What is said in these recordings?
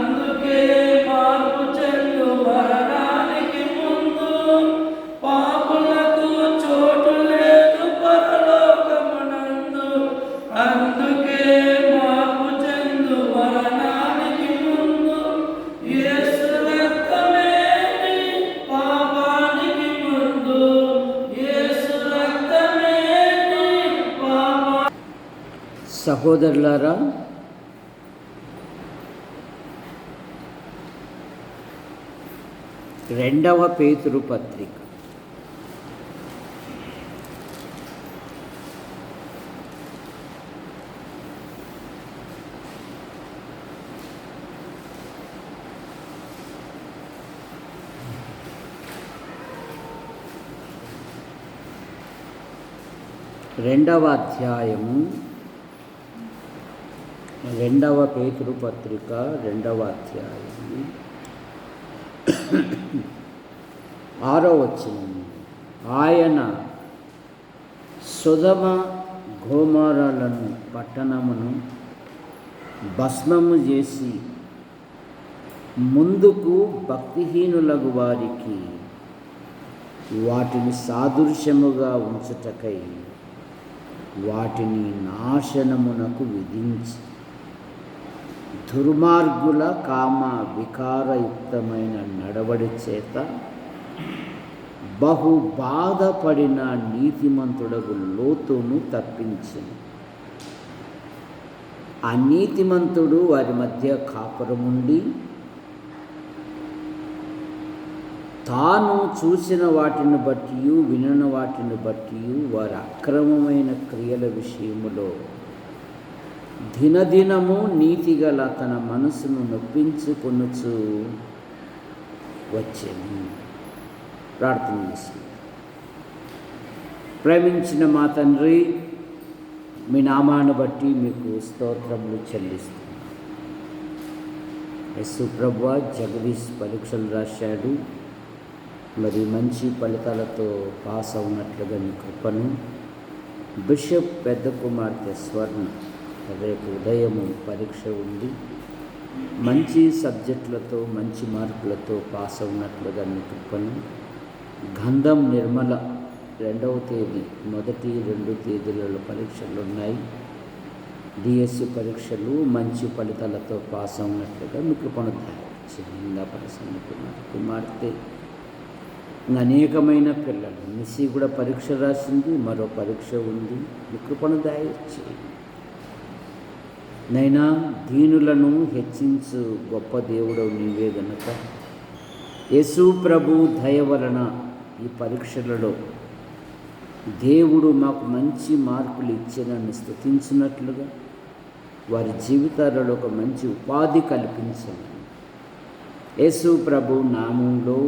అందుకే మార్పు చెందు మరణానికి ముందు పాపులకు చోటు లేదు పరలోకమునందు. అందుకే మార్పు చెందు మరణానికి ముందు యేసు రక్తమే పాపానికి ముందు. యేసు రక్తమే పాప. సహోదరులారా, రెండవ పేతురు పత్రిక రెండవ అధ్యాయము, రెండవ పేతురు పత్రిక రెండవ అధ్యాయము 6వ వచనం. ఆయన సొదొమ గొమొర్రాలను పట్టణమును భస్మము చేసి ముందుకు భక్తిహీనులగు వారికి వాటిని సాదృశ్యముగా ఉంచుటకై వాటిని నాశనమునకు విధించి దుర్మార్గుల కామ వికారయుక్తమైన నడవడి చేత బహు బాధపడిన నీతిమంతుడగు లోతును తప్పించింది. ఆ నీతిమంతుడు వారి మధ్య కాపురముండి తాను చూసిన వాటిని బట్టి వినిన వాటిని బట్టి వారి అక్రమమైన క్రియల విషయములో దినదినము నీతిగల తన మనసును నొప్పించుకొనుచు వచ్చాను. ప్రార్థన చేసి, ప్రేమించిన మా తండ్రి, మీ నామాన్ని బట్టి మీకు స్తోత్రములు చెల్లిస్తున్నాను. యేసు ప్రభువా, జగదీష్ పరీక్షలు రాశాడు, మరి మంచి ఫలితాలతో పాస్ అవునట్లుగా మీ కృపను. బిషప్ పెద్ద కుమార్తె స్వర్ణ, రేపు ఉదయము పరీక్ష ఉంది, మంచి సబ్జెక్టులతో మంచి మార్కులతో పాస్ అవునట్లుగా మీ కృపను. గంధం నిర్మల 2వ తేదీ, 1, 2 తేదీలలో పరీక్షలు ఉన్నాయి. డిఎస్సి పరీక్షలు మంచి ఫలితాలతో పాస్ అవునట్లుగా మీ కృపను దయచేయండి. ప్రసన్న కుమార్తె, అనేకమైన పిల్లలు, మిస్సి కూడా పరీక్ష రాసింది, మరో పరీక్ష ఉంది. మీ కృపను దయచేయండి నైనా. దీనులను హెచ్చించు గొప్ప దేవుడవు నీవే గనుక యేసు ప్రభు దయ వలన ఈ పరీక్షలలో దేవుడు మాకు మంచి మార్కులు ఇచ్చి నన్ను స్తుతించినట్లుగా వారి జీవితాలలో ఒక మంచి ఉపాధి కల్పించండి. యేసు ప్రభు నామంలో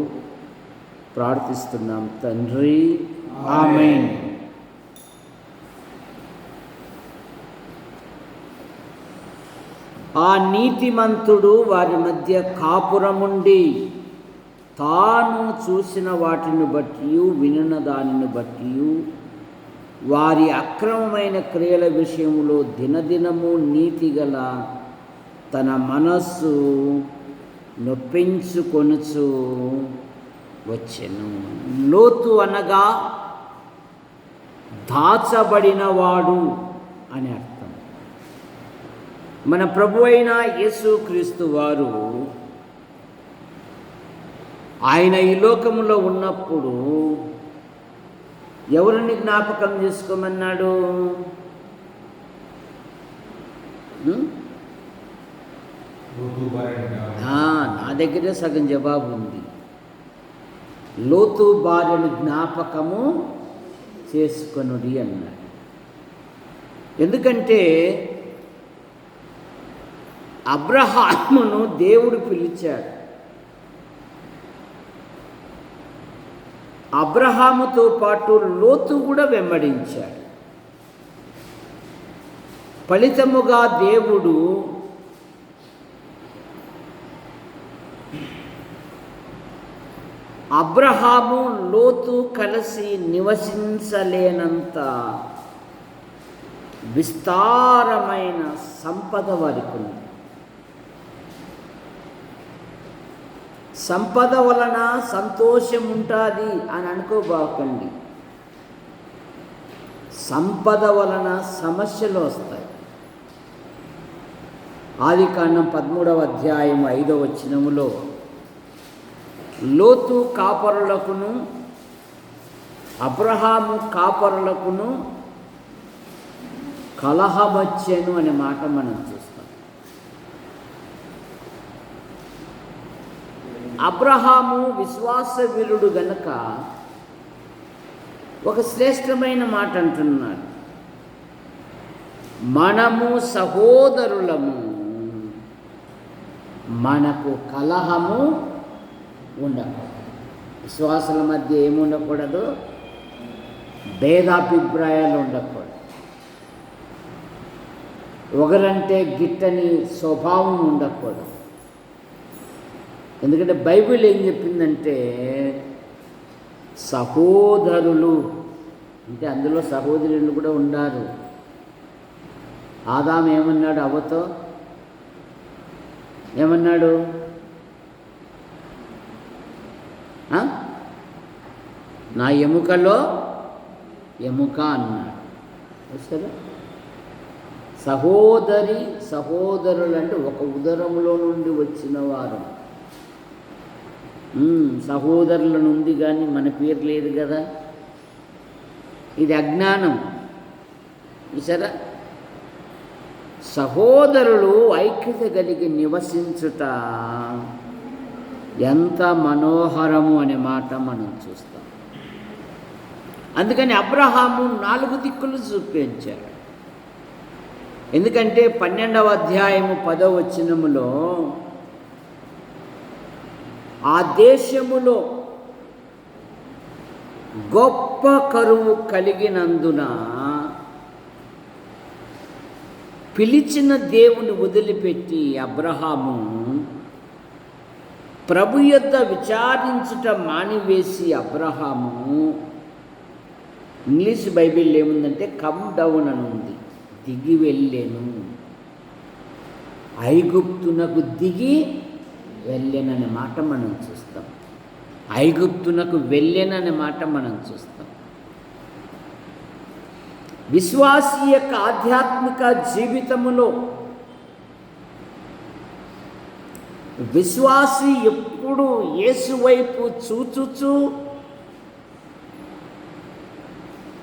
ప్రార్థిస్తున్నాం తండ్రి, ఆమేన్. ఆ నీతిమంతుడు వారి మధ్య కాపురముండి తాను చూసిన వాటిని బట్టి వినిన దానిని బట్టి వారి అక్రమమైన క్రియల విషయంలో దినదినము నీతిగల తన మనస్సు నొప్పించుకొనుచు వచ్చెను. లోతు అనగా దాచబడినవాడు అని అర్థం. మన ప్రభు అయిన యేసుక్రీస్తు వారు ఆయన ఈ లోకములో ఉన్నప్పుడు ఎవరిని జ్ఞాపకం చేసుకోమన్నాడు? నా దగ్గరే సగం జవాబు ఉంది. లోతు భార్యను జ్ఞాపకము చేసుకొనుడి అన్నాడు. ఎందుకంటే అబ్రహామును దేవుడు పిలిచాడు. అబ్రహాముతో పాటు లోతు కూడా వెంబడించాడు. ఫలితముగా దేవుడు అబ్రహాము లోతు కలిసి నివసించలేనంత విస్తారమైన సంపద వారికి ఉంది. సంపద వలన సంతోషం ఉంటుంది అని అనుకోబాకండి. సంపద వలన సమస్యలు వస్తాయి. ఆదికాండం 13వ అధ్యాయం 5వ వచనములో లోతు కాపరులకును అబ్రహాము కాపరులకును కలహమొచ్చెను అనే మాట మనం చూస్తాం. అబ్రహాము విశ్వాసవీరుడు గనుక ఒక శ్రేష్టమైన మాట అంటున్నాడు, మనము సహోదరులము, మనకు కలహము ఉండకూడదు. విశ్వాసుల మధ్య ఏముండకూడదు? భేదాభిప్రాయాలు ఉండకూడదు. ఒకరంటే గిట్టని స్వభావం ఉండకూడదు. ఎందుకంటే బైబిల్ ఏం చెప్పిందంటే సహోదరులు అంటే అందులో సహోదరులు కూడా ఉన్నారు. ఆదాము ఏమన్నాడు? అవ్వతో ఏమన్నాడు? నా ఎముకలో ఎముక అన్నాడు. సరే, సహోదరులు అంటే ఒక ఉదరంలో నుండి వచ్చిన వారు. సహోదరుల నుండి కానీ మన పేరు లేదు కదా. ఇది అజ్ఞానం. చూసారా? సహోదరులు ఐక్యత కలిగి నివసించుట ఎంత మనోహరము అనే మాట మనం చూస్తాం. అందుకని అబ్రహాము 4 దిక్కులు చూపించాడు. ఎందుకంటే 12వ అధ్యాయము 10వ వచనములో ఆ దేశములో గొప్ప కరువు కలిగినందున పిలిచిన దేవుని వదిలిపెట్టి అబ్రహాము ప్రభు యొద్ద విచారించుట మానివేసి అబ్రహాము, ఇంగ్లీష్ బైబిల్ ఏముందంటే కమ్ డౌన్ అని ఉంది, దిగి వెళ్ళాను. ఐగుప్తునకు దిగి వెళ్ళాననే మాట మనం చూస్తాం. ఐగుప్తునకు వెళ్ళాననే మాట మనం చూస్తాం. విశ్వాసి యొక్క ఆధ్యాత్మిక జీవితములో విశ్వాసి ఎప్పుడు యేసు వైపు చూచుచూ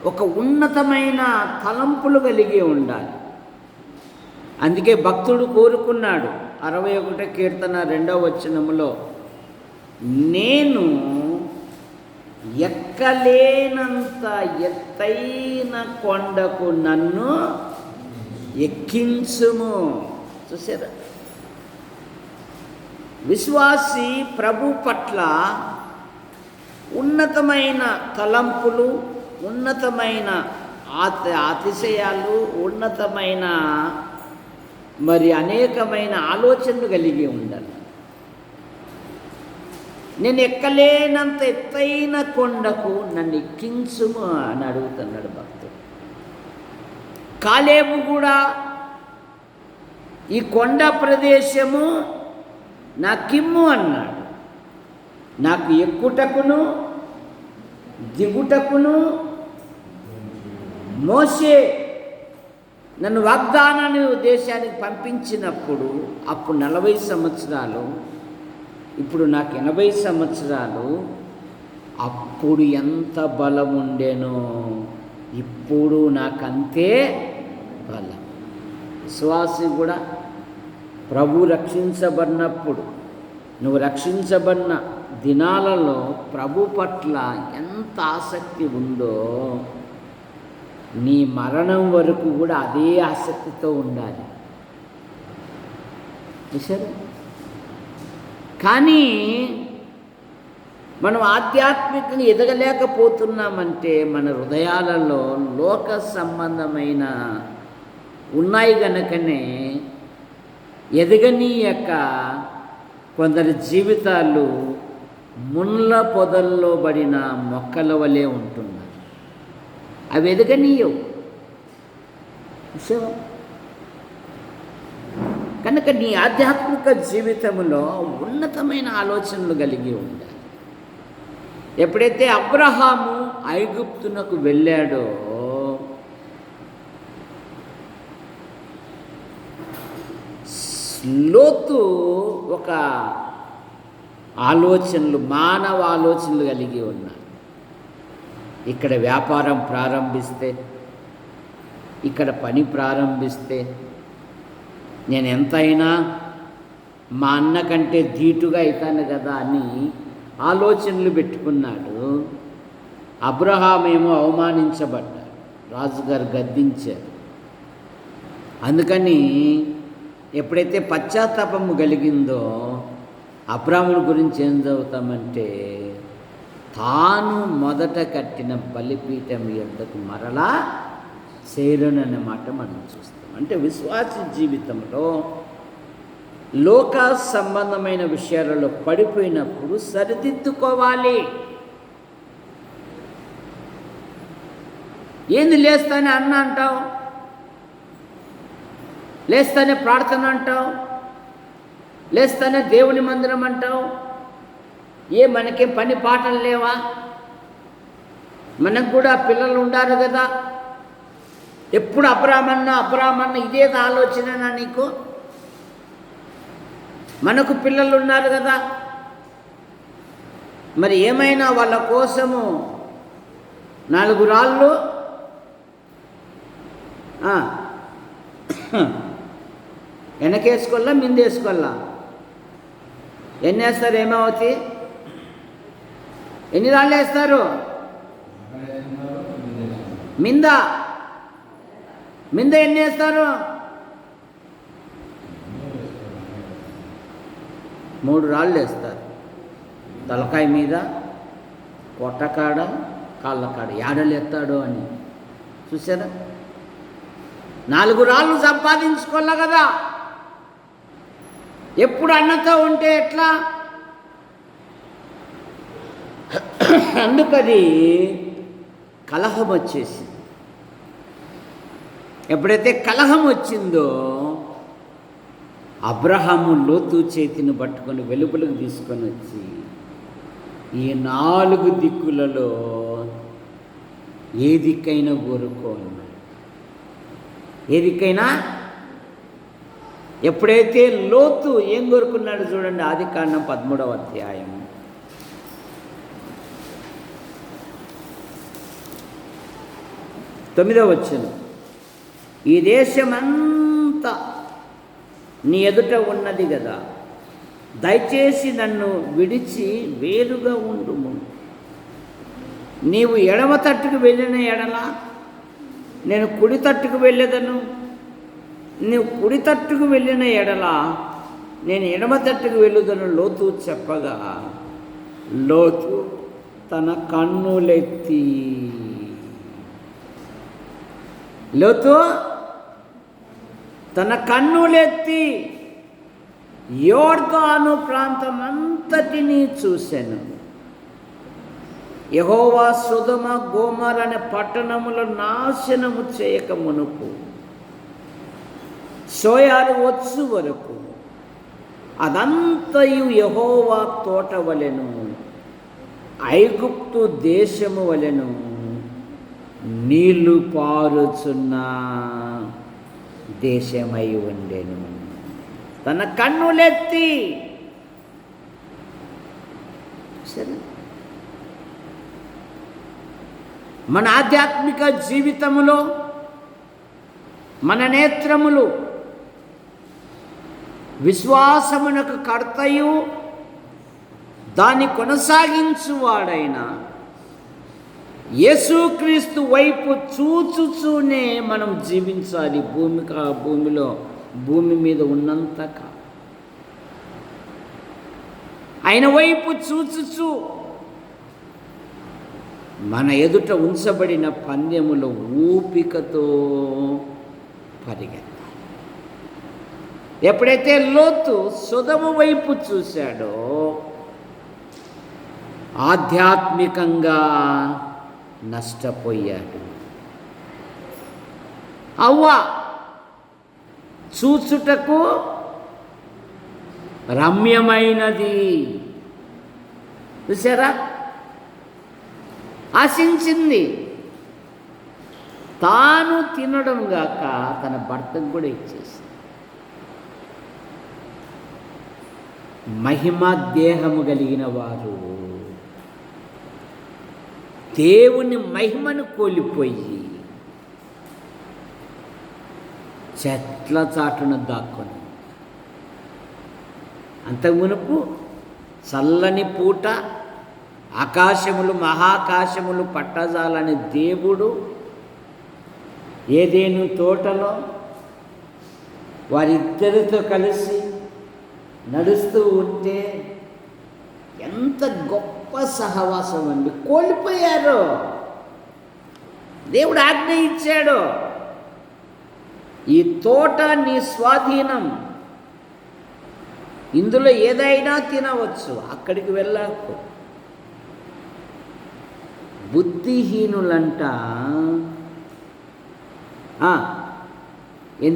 ఒక ఉన్నతమైన తలంపులు కలిగి ఉండాలి. అందుకే భక్తుడు కోరుకున్నాడు 61వ కీర్తన 2వ వచనములో, నేను ఎక్కలేనంత ఎత్తైన కొండకు నన్ను ఎక్కించుము. చూసారా? విశ్వాసి ప్రభు పట్ల ఉన్నతమైన తలంపులు, ఉన్నతమైన అతిశయాలు, ఉన్నతమైన అనేకమైన ఆలోచనలు కలిగి ఉండాలి. నేను ఎక్కలేనంత ఎత్తైన కొండకు నన్ను ఎక్కించుము అని అడుగుతున్నాడు భక్తుడు. కాలేబు కూడా ఈ కొండ ప్రదేశము నాకిమ్ము అన్నాడు. నాకు ఎక్కుటకును దిగుటకును మోషే నన్ను వాగ్దానాన్ని దేశానికి పంపించినప్పుడు అప్పుడు 40 సంవత్సరాలు, ఇప్పుడు నాకు 80 సంవత్సరాలు. అప్పుడు ఎంత బలం ఉండేనో ఇప్పుడు నాకంతే బలం. విశ్వాసి కూడా ప్రభు రక్షించబడినప్పుడు, నువ్వు రక్షించబడిన దినాలలో ప్రభు పట్ల ఎంత ఆసక్తి ఉందో నీ మరణం వరకు కూడా అదే ఆసక్తితో ఉండాలి. చూసారా? కానీ మనం ఆధ్యాత్మికంగా ఎదగలేకపోతున్నామంటే మన హృదయాలలో లోక సంబంధమైన ఉన్నాయి గనుకనే ఎదగనీయక కొందరి జీవితాలు ముళ్ళ పొదల్లో పడిన మొక్కల వలె ఉంటున్నారు. అవి ఎదగనీయవు. కానీ కనుక నీ ఆధ్యాత్మిక జీవితంలో ఉన్నతమైన ఆలోచనలు కలిగి ఉండాలి. ఎప్పుడైతే అబ్రహాము ఐగుప్తునకు వెళ్ళాడో లోతు ఒక ఆలోచనలు, మానవ ఆలోచనలు కలిగి ఉన్నాడు. ఇక్కడ వ్యాపారం ప్రారంభిస్తే, ఇక్కడ పని ప్రారంభిస్తే నేను ఎంతైనా మా అన్న కంటే ధీటుగా అవుతాను కదా అని ఆలోచనలు పెట్టుకున్నాడు. అబ్రహాం ఏమో అవమానించబడ్డాడు, రాజుగారు గద్దించారు. అందుకని ఎప్పుడైతే పశ్చాత్తాపము కలిగిందో అబ్రాహాముని గురించి ఏం చదువుతామంటే, తాను మొదట కట్టిన బలిపీఠం యొద్దకు మరలా చేరునన్న మాట మనం చూస్తాం. అంటే విశ్వాస జీవితంలో లోక సంబంధమైన విషయాలలో పడిపోయినప్పుడు సరిదిద్దుకోవాలి. ఏంది లేస్తానే అన్న అంటావు, లేస్తానే ప్రార్థన అంటావు, లేస్తానే దేవుని మందిరం అంటావు. మనకేం పని పాటలు లేవా? మనకు కూడా పిల్లలు ఉండారు కదా. ఎప్పుడు అబ్రాహ్మణ ఇదే ఆలోచన నీకు? మనకు పిల్లలు ఉన్నారు కదా, మరి ఏమైనా వాళ్ళ కోసము 4 రాళ్ళు వెనకేసుకోవాలా, మిందేసుకోవాలా? ఎన్ని వేస్తారు? ఏమవుతాయి? ఎన్ని రాళ్ళు వేస్తారు? మింద ఎన్ని వేస్తారు? 3 రాళ్ళు వేస్తారు. తలకాయ మీద, పొట్టకాడ, కాళ్ళకాడ. ఏడలు ఎత్తాడు అని చూసారా? 4 రాళ్ళు సంపాదించుకోలే కదా. ఎప్పుడు అన్నతో ఉంటే ఎట్లా? అందుకని కలహం వచ్చేసింది. ఎప్పుడైతే కలహం వచ్చిందో అబ్రహాము లోతు చేతిని పట్టుకొని వెలుపలకు తీసుకొని వచ్చి ఈ 4 దిక్కులలో ఏ దిక్కైనా కోరుకోను. ఏ దిక్కైనా. ఎప్పుడైతే లోతు ఏం కోరుకున్నాడు చూడండి, ఆదికాండం 13వ అధ్యాయం 9వ వచనం. ఈ దేశమంతా నీ ఎదుట ఉన్నది కదా, దయచేసి నన్ను విడిచి వేరుగా ఉండుము. నీవు ఎడమ తట్టుకు వెళ్ళిన ఎడల నేను కుడి తట్టుకు వెళ్ళేదను, నీవు కుడి తట్టుకు వెళ్ళిన ఎడల నేను ఎడమ తట్టుకు వెళ్ళుదను లోతు చెప్పగా, లోతు తన కన్నులెత్తి యోర్దాను ప్రాంతమంతటినీ చూశాను. యెహోవా సొదొమ గోమొర అనే పట్టణములను నాశనము చేయక మునుపు సోయారు వచ్చు వరకు అదంతయు యెహోవా తోట వలెను, ఐగుప్తు దేశము వలెను నీళ్లు పారుచున్న దేశమై ఉండెను. తన కన్నులెత్తి. సరే, మన ఆధ్యాత్మిక జీవితములో మన నేత్రములు విశ్వాసమునకు కర్తయు దాన్ని కొనసాగించువాడైన యేసుక్రీస్తు వైపు చూచుచూనే మనం జీవించాలి. భూమి మీద ఉన్నంతక ఆయన వైపు చూచుచు మన ఎదుట ఉంచబడిన పందెములో ఓపికతో పరిగెత్తాలి. ఎప్పుడైతే లోతు సొదొమ వైపు చూశాడో ఆధ్యాత్మికంగా నష్టపోయాడు. అవ్వ చూచుటకు రమ్యమైనది. చూసారా, ఆశించింది. తాను తినడం గాక తన భర్తకు కూడా ఇచ్చేసింది. మహిమ దేహము కలిగిన వారు దేవుని మహిమను కోల్పోయి చెట్ల చాటున దాక్కొని, అంతకు మునుపు చల్లని పూట ఆకాశములు మహాకాశములు పట్టజాలని దేవుడు ఏదేను తోటలో వారిద్దరితో కలిసి నడుస్తూ ఉంటే ఎంత గొప్ప సహవాసం అండి. కోల్పోయారు. దేవుడు ఆజ్ఞ ఇచ్చాడు, ఈ తోట నీ స్వాధీనం, ఇందులో ఏదైనా తినవచ్చు, అక్కడికి వెళ్ళకు. బుద్ధిహీనులంట ఏం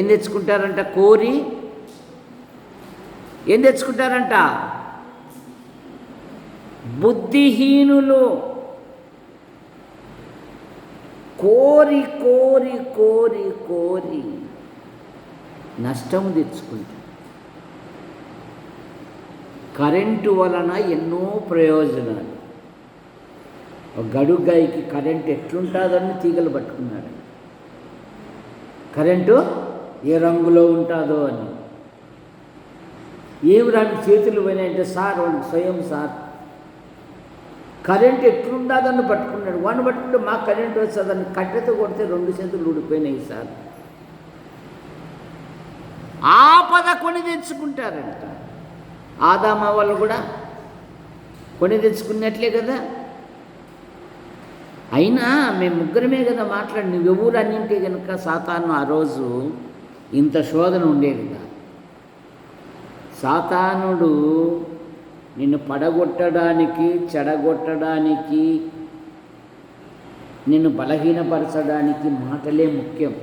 తెచ్చుకుంటారంట, కోరి ఏం తెచ్చుకుంటారంట? బుద్ధిహీనులు కోరి కోరి కోరి కోరి నష్టం తెచ్చుకుంటారు. కరెంటు వలన ఎన్నో ప్రయోజనాలు. ఒక గడుగ్గాయికి కరెంటు ఎట్లుంటుందని తీగలు పట్టుకున్నాడు. కరెంటు ఏ రంగులో ఉంటుందో అని. ఏమి రాని చేతులు పోయినాయంటే, సార్ వాడికి స్వయం సార్ కరెంటు ఎట్లుండదని పట్టుకున్నాడు. వాడిని పట్టుకుంటే మాకు కరెంటు వస్తుందని కట్టెతో కొడితే 2 చేతులు ఊడిపోయినాయి సార్. ఆపద కొని తెచ్చుకుంటారంట. ఆదామ వాళ్ళు కూడా కొని తెచ్చుకున్నట్లే కదా. అయినా మేము ముగ్గురమే కదా మాట్లాడి, నువ్వెవరు అన్నింటే కనుక సాతాను ఆ రోజు ఇంత శోధన ఉండేది కాదు. సాతానుడు నిన్ను పడగొట్టడానికి, చెడగొట్టడానికి, నిన్ను బలహీనపరచడానికి మాటలే ముఖ్యం.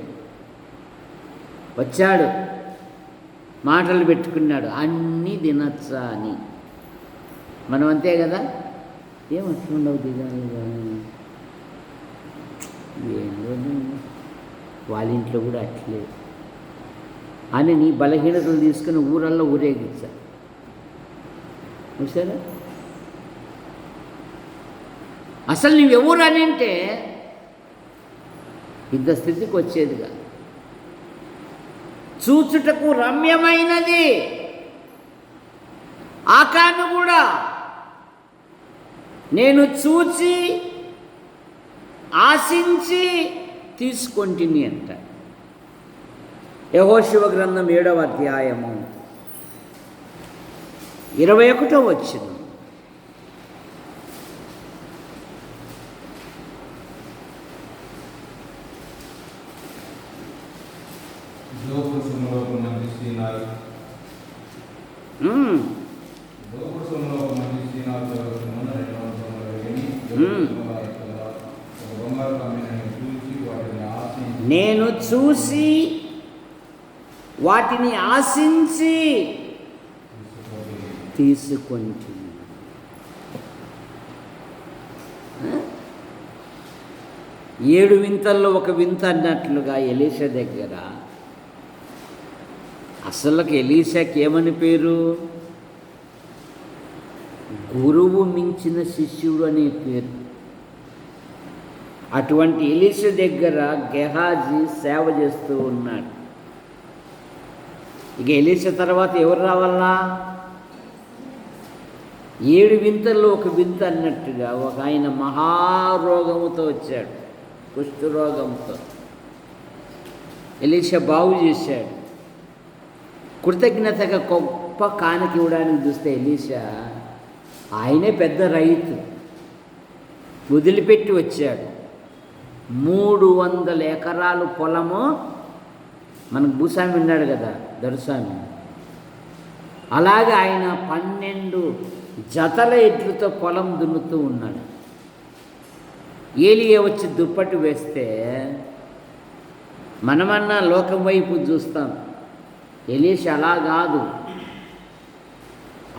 వచ్చాడు, మాటలు పెట్టుకున్నాడు, అన్నీ తినచ్చా అని. మనం అంతే కదా, ఏమట్లుండవు దిగాలిగా, ఏంటో వాళ్ళ ఇంట్లో కూడా అట్లే అని నీ బలహీనతలు తీసుకుని ఊరల్లో ఊరేగించా. చూసారా, అసలు నువ్వెవరు అని అంటే ఇంత స్థితికి వచ్చేదిగా. చూచుటకు రమ్యమైనది ఆకాను కూడా నేను చూచి ఆశించి తీసుకొంటిని అంట. యెహోషువ గ్రంథం 7వ అధ్యాయము 21వ వచనం. నేను చూసి వాటిని ఆశించి తీసుకొంటిని. ఏడు వింతల్లో ఒక వింత అన్నట్లుగా ఎలీషా దగ్గర, అసలుకి ఎలీషాకి ఏమని పేరు? గురువు మించిన శిష్యుడు అనే పేరు. అటువంటి ఎలీషా దగ్గర గెహాజీ సేవ చేస్తూ ఉన్నాడు. ఇక ఎలీషా తర్వాత ఎవరు రావాలా? 7 వింతల్లో ఒక వింత అన్నట్టుగా ఒక ఆయన మహారోగముతో వచ్చాడు, కుష్ఠరోగంతో. ఎలీషా బాగు చేశాడు. కృతజ్ఞతగా గొప్ప కానుక ఇవ్వడానికి చూస్తే ఎలీషా, ఆయనే పెద్ద రైతు, వదిలిపెట్టి వచ్చాడు. 300 ఎకరాలు పొలము. మనకు భూస్వామి ఉన్నాడు కదా, దొరస్వామి, అలాగే ఆయన 12 జతల ఎడ్లతో పొలం దున్నుతూ ఉన్నాడు. ఏలియా వచ్చి దుప్పటి వేస్తే మనమన్నా లోకం వైపు చూస్తాం, ఎలీషా అలా కాదు,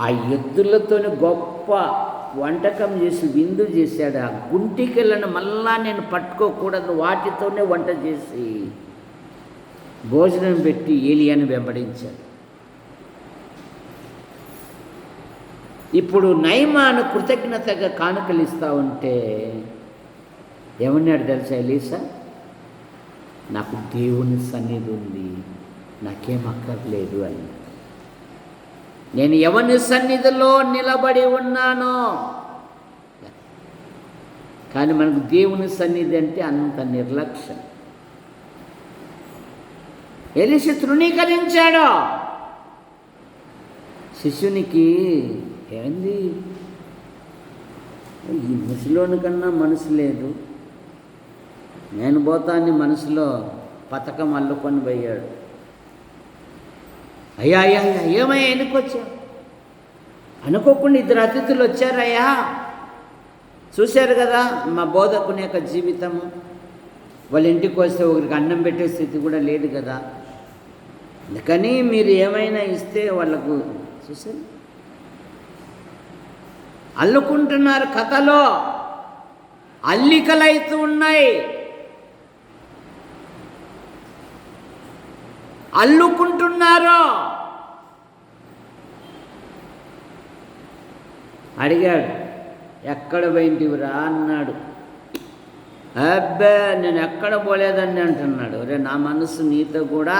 ఆ ఎద్దులతోని గొప్ప వంటకం చేసి విందు చేశాడు. ఆ గుంటికెళ్ళను మళ్ళా నేను పట్టుకోకూడదు, వాటితోనే వంట చేసి భోజనం పెట్టి ఏలియాను వెంబడించాడు. ఇప్పుడు నయమాను కృతజ్ఞతగా కానుకలు ఇస్తా ఉంటే ఏమన్నాడు తెలుసా ఎలీషా? నాకు దేవుని సన్నిధి ఉంది, నాకేం అక్కర్లేదు అని. నేను ఎవని సన్నిధిలో నిలబడి ఉన్నానో, కానీ మనకు దేవుని సన్నిధి అంటే అంత నిర్లక్ష్యం. ఎలీషా తృణీకరించాడు. శిష్యునికి ఏంది, ఈ ముసలోని కన్నా మనసు లేదు, నేను పోతాన్ని మనసులో పథకం అల్లుకొని పోయాడు. అయ్యా అయ్యా అయ్యా ఏమయ్యా ఎన్నికొచ్చా? అనుకోకుండా 2 అతిథులు వచ్చారయ్యా, చూశారు కదా మా బోధకుని యొక్క జీవితము. వాళ్ళ ఇంటికి వస్తే ఒకరికి అన్నం పెట్టే స్థితి కూడా లేదు కదా, అందుకని మీరు ఏమైనా ఇస్తే వాళ్ళకు చూసారు అల్లుకుంటున్నారు. కథలో అల్లికలైతూ ఉన్నాయి, అల్లుకుంటున్నారు. అడిగాడు, ఎక్కడ పోయింటివిరా అన్నాడు. అబ్బే నేను ఎక్కడ పోలేదని అంటున్నాడు. రే నా మనసు నీతో కూడా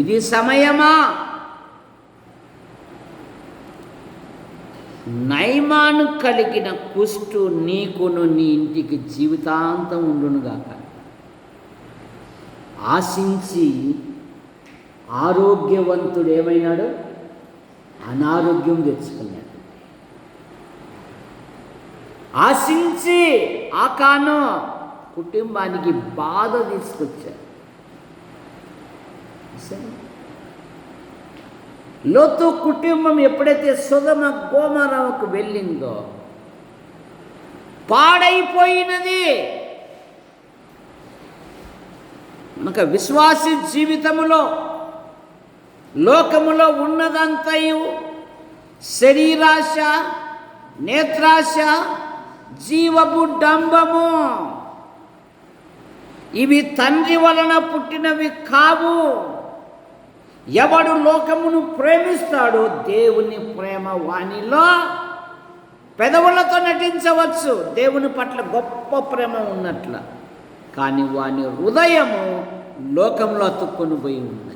ఇది సమయమా? నయమాను కలిగిన కుష్టు నీకును నీ ఇంటికి జీవితాంతం ఉండునుగాక. ఆశించి ఆరోగ్యవంతుడు ఏమైనాడు? అనారోగ్యం తెచ్చుకున్నాడు. ఆశించి ఆకాను కుటుంబానికి బాధ తీసుకొచ్చాడు. లోతు కుటుంబం ఎప్పుడైతే సొదొమ గొమొర్రాకు వెళ్ళిందో పాడైపోయినది. మనకు విశ్వాసి జీవితములో లోకములో ఉన్నదంతయు శరీరాశ, నేత్రాశ, జీవపు డంబము, ఇవి తండ్రి వలన పుట్టినవి కావు. ఎవడు లోకమును ప్రేమిస్తాడో దేవుని ప్రేమ వానిలో పెదవులతో నటించవచ్చు, దేవుని పట్ల గొప్ప ప్రేమ ఉన్నట్ల, కానీ వాని హృదయము లోకంలో అతుక్కొని పోయి ఉన్నది.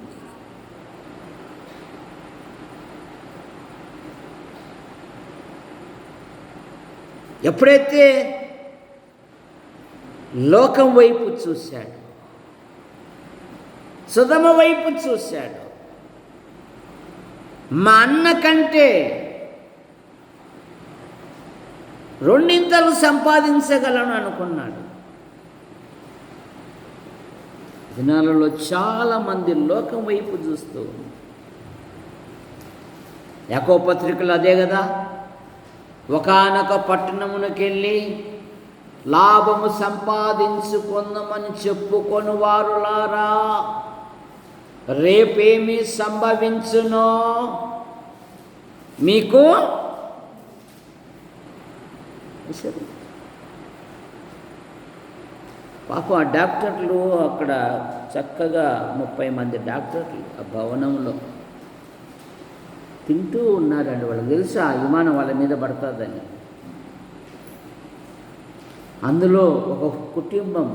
ఎప్పుడైతే లోకం వైపు చూశాడు, సొదొమ వైపు చూశాడు, మా అన్న కంటే 2 సంపాదించగలను అనుకున్నాడు. దినాలలో చాలామంది లోకం వైపు చూస్తూ, యాకోబు పత్రికలు అదే కదా, ఒకానొక పట్టణమునకెళ్ళి లాభము సంపాదించుకుందామని చెప్పుకొని వారులారా, రేపేమి సంభవించునో మీకు పాపం. ఆ డాక్టర్లు అక్కడ చక్కగా 30 మంది డాక్టర్లు ఆ భవనంలో తింటూ ఉన్నారండి. వాళ్ళకి తెలుసా విమానం వాళ్ళ మీద పడుతుందని. అందులో ఒక కుటుంబం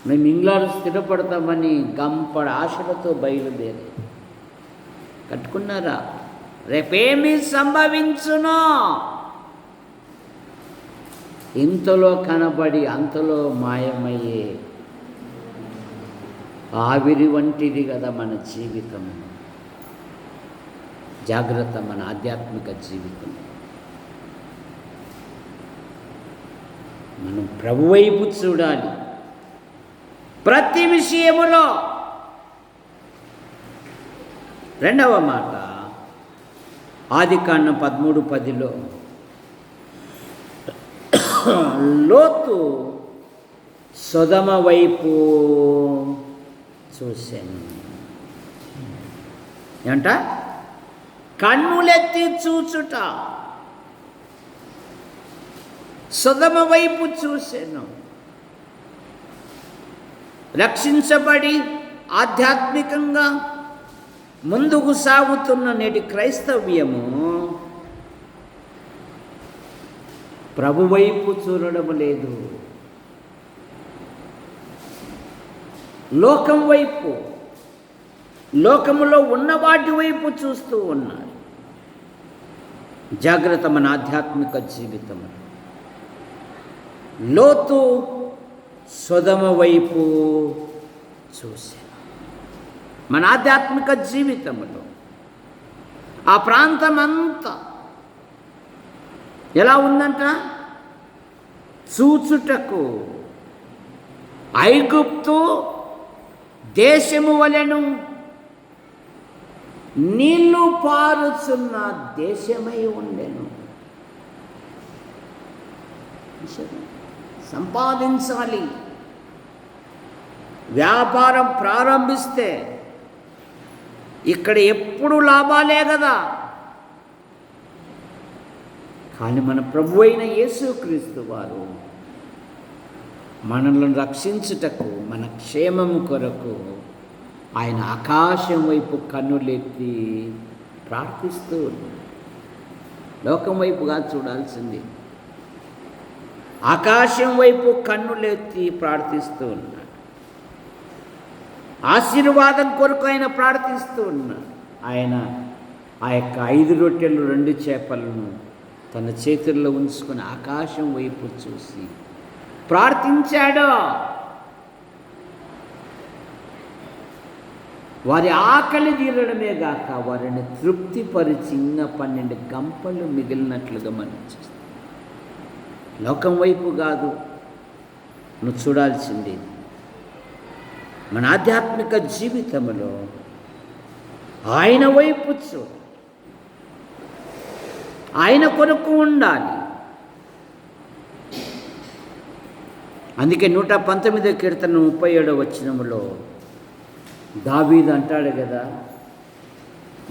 మేము ఇంగ్లాండ్ స్థిరపడతామని గంపడ ఆశలతో బయలుదేరి కట్టుకున్నారా, రేపేమి సంభవించునో ఇంతలో కనబడి అంతలో మాయమయ్యే ఆవిరి వంటిది కదా మన జీవితం. జాగ్రత్త, మన ఆధ్యాత్మిక జీవితం. మనం ప్రభు వైపు చూడాలి ప్రతి విషయములో. 2వ మాట ఆదికాండం 13:10లో లోతు సొదొమ వైపు చూశాను. ఏమంట? కన్నులెత్తి చూచుట, సొదమ వైపు చూసెను. రక్షించబడి ఆధ్యాత్మికంగా ముందుకు సాగుతున్న నేటి క్రైస్తవ్యము ప్రభు వైపు చూడడం లేదు, లోకం వైపు, లోకములో ఉన్న వాటి వైపు చూస్తూ ఉన్నారు. జాగ్రత్త మన ఆధ్యాత్మిక జీవితం. లోతు సొదమ వైపు చూశాను. మన ఆధ్యాత్మిక జీవితంలో ఆ ప్రాంతం అంతా ఎలా ఉందంట? చూచుటకు ఐగుప్తు దేశము వలెను నీళ్లు పారుచున్న దేశమై ఉండెను. సంపాదించాలి, వ్యాపారం ప్రారంభిస్తే ఇక్కడ ఎప్పుడు లాభాలే కదా. కానీ మన ప్రభు అయిన యేసుక్రీస్తు వారు మనల్ని రక్షించుటకు, మన క్షేమము కొరకు ఆయన ఆకాశం వైపు కన్నులెత్తి ప్రార్థిస్తూ ఉన్నారు. లోకం వైపుగా చూడాల్సింది, ఆకాశం వైపు కన్నులెత్తి ప్రార్థిస్తూ ఉన్నాడు. ఆశీర్వాదం కొరకు ఆయన ప్రార్థిస్తూ ఉన్నాడు. ఆయన ఆ యొక్క 5 రొట్టెలు 2 చేపలను తన చేతుల్లో ఉంచుకొని ఆకాశం వైపు చూసి ప్రార్థించాడు. వారి ఆకలి తీరడమే గాక వారిని తృప్తిపరిచి ఇంకా 12 గంపలు మిగిలినట్లుగా మనం చూస్తాం. లోకం వైపు కాదు నువ్వు చూడాల్సింది, మన ఆధ్యాత్మిక జీవితంలో ఆయన వైపు చూడు, ఆయన కొరకు ఉండాలి. అందుకే 119వ కీర్తన 37వ వచనములో దావీదు అంటాడు కదా,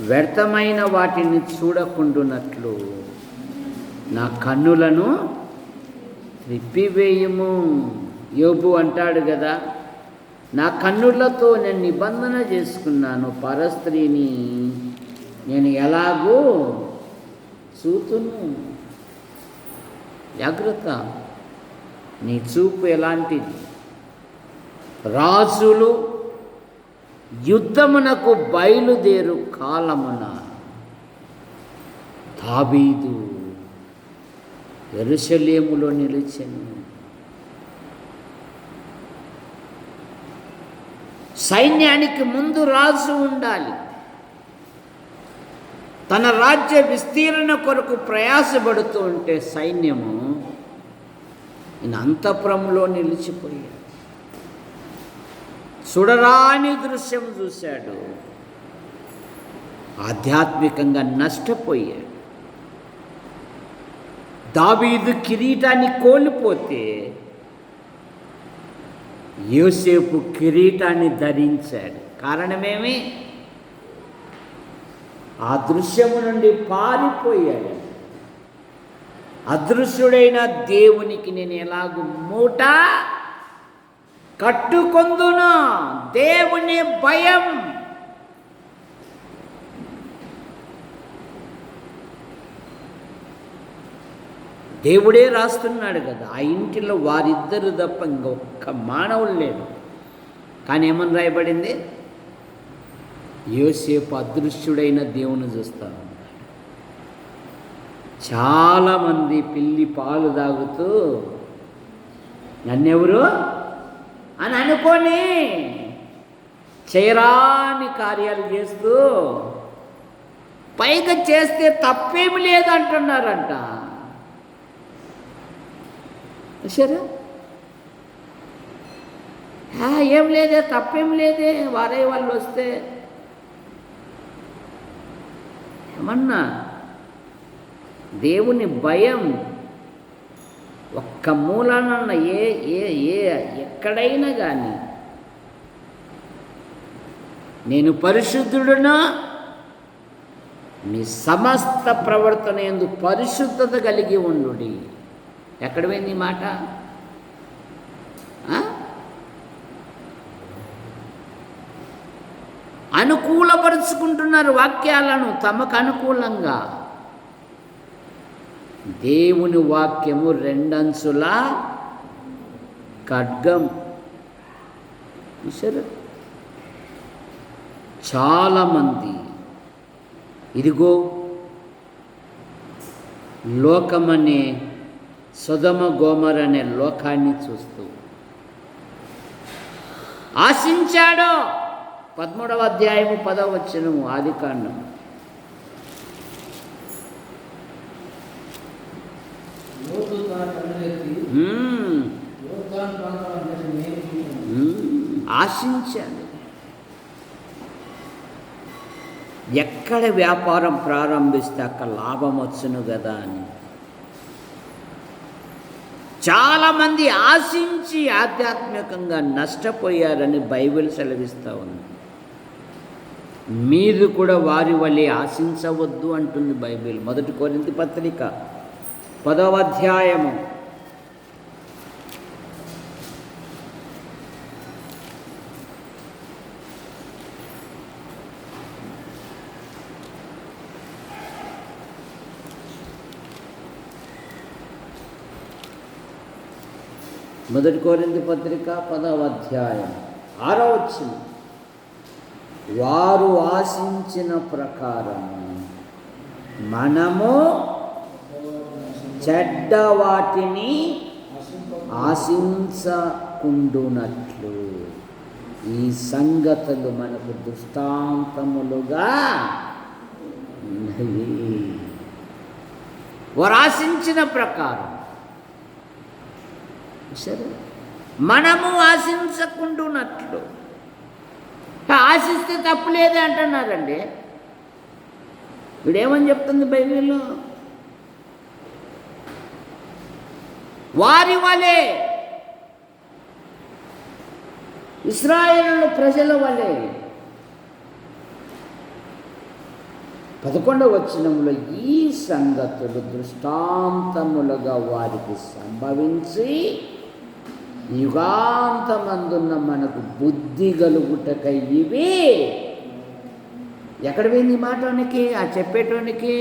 వ్యర్థమైన వాటిని చూడకుండునట్లు నా కన్నులను త్రిప్పివేయము. యోబు అంటాడు కదా, నా కన్నులతో నేను నిబంధన చేసుకున్నాను, పరస్త్రీని నేను ఎలాగూ చూతును. జాగ్రత్త, నీ చూపు ఎలాంటిది? రాజులు యుద్ధమునకు బయలుదేరు కాలమున దావీదు యెరూషలేములో నిలిచెను. సైన్యానికి ముందు రాజు ఉండాలి. తన రాజ్య విస్తీరణ కొరకు ప్రయాసపడుతూ ఉంటే సైన్యము ఈయన అంతఃపురంలో నిలిచిపోయాడు. చూడరాని దృశ్యం చూశాడు, ఆధ్యాత్మికంగా నష్టపోయాడు. దావీదు కిరీటాన్ని కోల్పోతే యోసేపు కిరీటాన్ని ధరించాడు. కారణమేమి? ఆ దృశ్యము నుండి పారిపోయాడు. అదృశ్యుడైన దేవునికి నేను ఎలాగూ మూట కట్టుకొందును. దేవుని భయం. దేవుడే రాస్తున్నాడు కదా, ఆ ఇంటిలో వారిద్దరు తప్ప ఇంకొక్క మానవులు లేడు. కానీ ఏమని రాయబడింది? యోసేపు అదృశ్యుడైన దేవుని చూస్తాను. చాలామంది పిల్లి పాలు తాగుతూ నన్నెవరు అని అనుకొని చేయరాని కార్యాలు చేస్తూ పైగా చేస్తే తప్పేమి లేదంటున్నారంట. సరే, ఏం లేదే, తప్పేం లేదే, వారే వాళ్ళు వస్తే ఏమన్నా. దేవుని భయం ఒక్క మూలాన ఎక్కడైనా కానీ నేను పరిశుద్ధుడునా మీ సమస్త ప్రవర్తన యందు పరిశుద్ధత కలిగి ఉండుడి. ఎక్కడ పోయింది ఈ మాట? అనుకూలపరుచుకుంటున్నారు వాక్యాలను తమకు అనుకూలంగా. దేవుని వాక్యము రెండంచుల ఖడ్గం. చూసారా? చాలామంది ఇదిగో లోకమనే సొదొమ గొమొర్రా అనే లోకాన్ని చూస్తూ ఆశించాడో 13వ అధ్యాయము 10వ వచనము ఆదికాండం. ఆశించాడు. ఎక్కడ వ్యాపారం ప్రారంభిస్తే అక్కడ లాభం వచ్చును కదా అని చాలామంది ఆశించి ఆధ్యాత్మికంగా నష్టపోయారని బైబిల్ సెలవిస్తూ ఉంది. మీరు కూడా వారి వలె ఆశించవద్దు అంటుంది బైబిల్. 1 కొరింథీ పత్రిక 10వ అధ్యాయము 1 కొరింథీ పత్రిక 10వ అధ్యాయం 6వ వచనం. వారు ఆశించిన ప్రకారము మనము చెడ్డ వాటిని ఆశించకుండునట్లు ఈ సంగతులు మనకు దృష్టాంతములుగా ఉన్నాయి. వారు ఆశించిన ప్రకారం సరే మనము ఆశించకుండునట్లు. ఆశిస్తే తప్పు లేదే అంటున్నారండి. వీడేమని చెప్తుంది బైబిల్లో? వారి వలె ఇశ్రాయేలు ప్రజల వలె 11వ వచనంలో ఈ సంగతులు దృష్టాంతములుగా వారికి సంభవించి యుగాంతమందున్న మనకు బుద్ధి కలుగుటకై ఇవి. ఎక్కడ పోయింది ఈ మాటోనికి, ఆ చెప్పేటోనికి?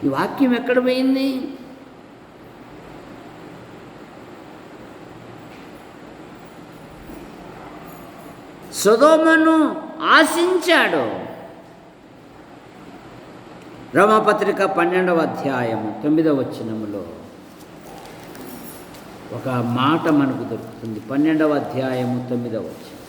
ఈ వాక్యం ఎక్కడ పోయింది? సొదొమను ఆశించాడు. రోమాపత్రిక 12వ అధ్యాయము 9వ వచనములో ఒక మాట మనకు దొరుకుతుంది. 12వ అధ్యాయము 9వ వచనం.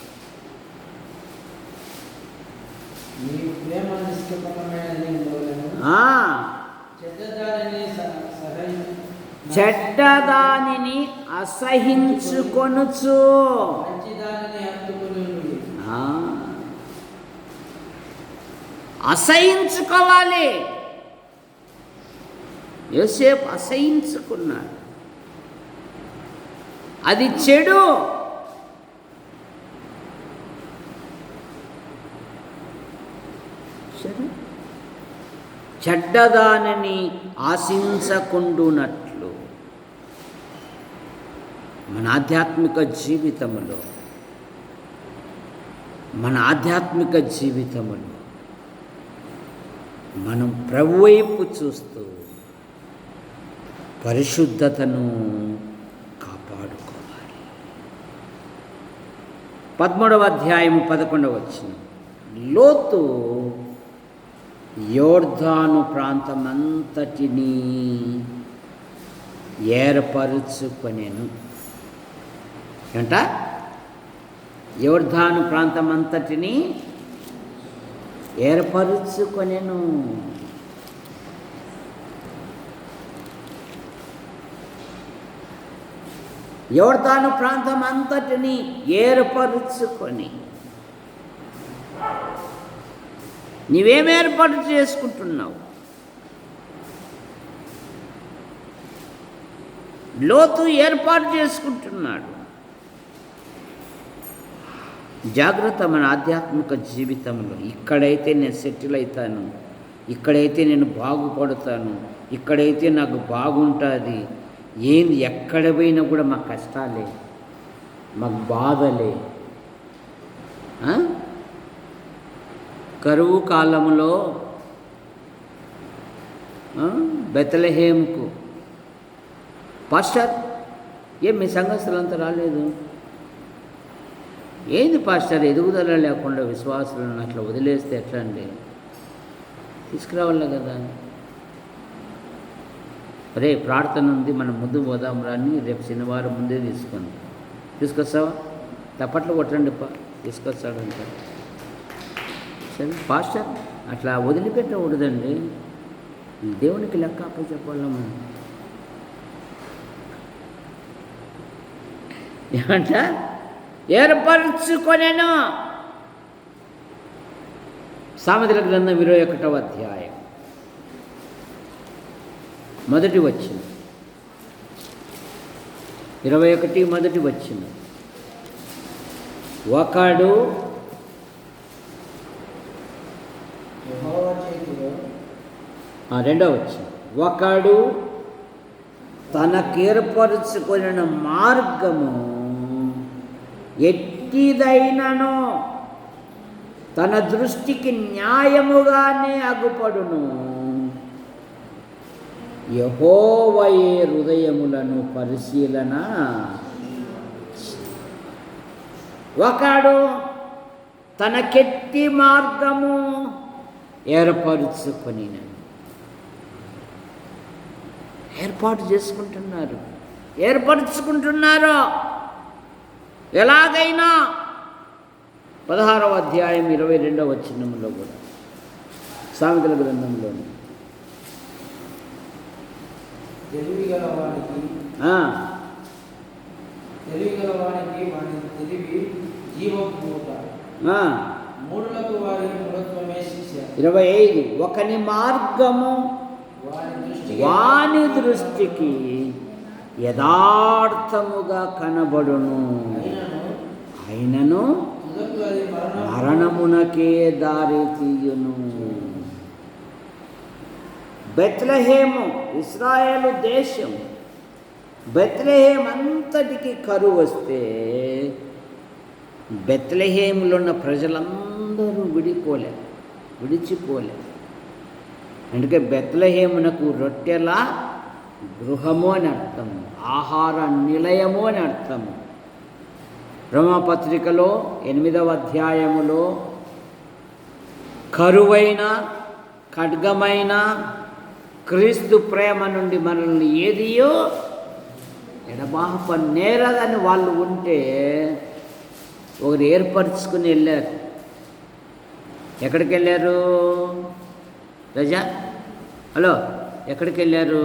చెడ్డదానిని అసహించుకొనుచు అసహించుకోవాలి. యోసేపు అసహించుకున్నాడు. అది చెడు. సరే, చెడ్డదానిని ఆశించకుండునట్లు మన ఆధ్యాత్మిక జీవితములో మనం ప్రభు వైపు చూస్తూ పరిశుద్ధతను కాపాడుకోవాలి. 13వ అధ్యాయం 11వ వచనం. లోతు యోర్దాను ప్రాంతమంతటిని ఏర్పరుచుకొనెను. ఏంట? యోర్దాను ప్రాంతమంతటిని ఏర్పరుచుకొనెను. యోర్దాను ప్రాంతం అంతటిని ఏర్పరుచుకొని నీవేం ఏర్పాటు చేసుకుంటున్నావు? లోతు ఏర్పాటు చేసుకుంటున్నాడు. జాగ్రత్త మన ఆధ్యాత్మిక జీవితంలో. ఇక్కడైతే నేను సెటిల్ అవుతాను, ఇక్కడైతే నేను బాగుపడతాను, ఇక్కడైతే నాకు బాగుంటుంది. ఏంది ఎక్కడ పోయినా కూడా మాకు కష్టాలే, మాకు బాధలే. కరువు కాలంలో బెత్లెహేముకు పాస్టర్ మీ సంఘస్థులంతా రాలేదు. ఏంది పాస్టర్ ఎదుగుదల లేకుండా విశ్వాసులను అట్లా వదిలేస్తే ఎట్లా అండి? తీసుకురావాలి కదా. రే ప్రార్థన ఉంది, మనం ముందు పోదాం రాని, రేపు శనివారం ముందే తీసుకొస్తావా? తప్పట్లు కొట్టండి తీసుకొస్తాడంట. సరే పాస్టర్ అట్లా వదిలిపెట్టకూడదండి, దేవునికి లెక్క అప్ప చెప్పాలా మనం. ఏమంట ఏర్పరచుకొనెను. సామెతల గ్రంథం 21వ అధ్యాయం మొదటి వచనం, 21 మొదటి వచనం. ఒకడు రెండవ వచనం, ఒకడు తనకేర్పరచుకొనిన మార్గము ఎట్టిదైనను తన దృష్టికి న్యాయముగానే అగుపడును. యెహోవాయే హృదయములను పరిశీలన. ఒకడు తనకెట్టి మార్గము ఏర్పరుచుకుంటున్నారు ఎలాగైనా. 16వ అధ్యాయం 22వ వచనంలో కూడా సామెతల గ్రంథంలో తెలివిగలవానికి వాని తెలివి జీవపూట, మూఢులకు వారి మూఢత్వమే శిక్ష. 25 ఒకని మార్గము వాని దృష్టికి యథార్థముగా కనబడును, అయినను మరణమునకే దారి తీయును. బెత్లెహేము ఇశ్రాయేలు దేశం, బెత్లెహేం అంతటికి కరువు వస్తే బెత్లెహేములో ఉన్న ప్రజలందరూ విడిచిపోలే. అందుకే బెత్లెహేమునకు రొట్టెల గృహము అని అర్థము, ఆహార నిలయము అని అర్థము. రోమాపత్రికలో 8వ అధ్యాయములో కరువైన ఖడ్గమైన క్రీస్తు ప్రేమ నుండి మనల్ని ఏదియో ఎడబాప నేరదని వాళ్ళు ఉంటే ఒకరు ఏర్పరచుకుని వెళ్ళారు. ఎక్కడికి వెళ్ళారు రజా? హలో, ఎక్కడికి వెళ్ళారు?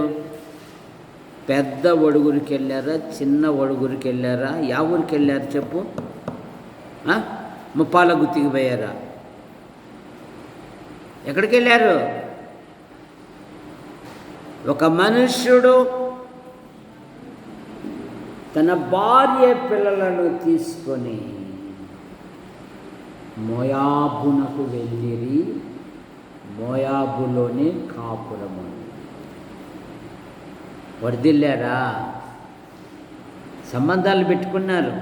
పెద్ద ఒడుగురికి వెళ్ళారా, చిన్న ఒడుగురికి వెళ్ళారా, యా ఊరికి వెళ్ళారు చెప్పు? ముప్పాల గుత్తికి పోయారా? ఎక్కడికి వెళ్ళారు? ఒక మనుష్యుడు తన భార్య పిల్లలను తీసుకొని మోయాబునకు వెళ్ళిరి. మోయాబులోనే కాపురము. వర్ధిల్లారా? సంబంధాలు పెట్టుకున్నారు,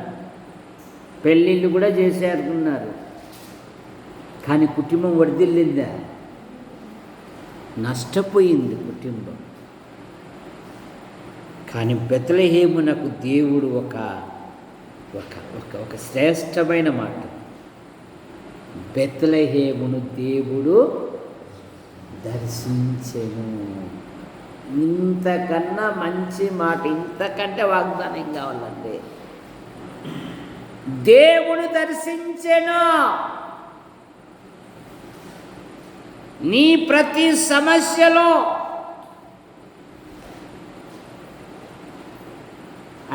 పెళ్ళిళ్ళు కూడా చేసేరుకున్నారు. కానీ కుటుంబం వర్ధిల్లిందా? నష్టపోయింది కుటుంబం. కానీ బెత్లెహేమునకు దేవుడు ఒక ఒక ఒక శ్రేష్టమైన మాట. బెత్లెహేమును దేవుడు దర్శించెను. ఇంతకన్నా మంచి మాట, ఇంతకంటే వాగ్దానం కావాలండి. దేవుడు దర్శించెను. నీ ప్రతి సమస్యలో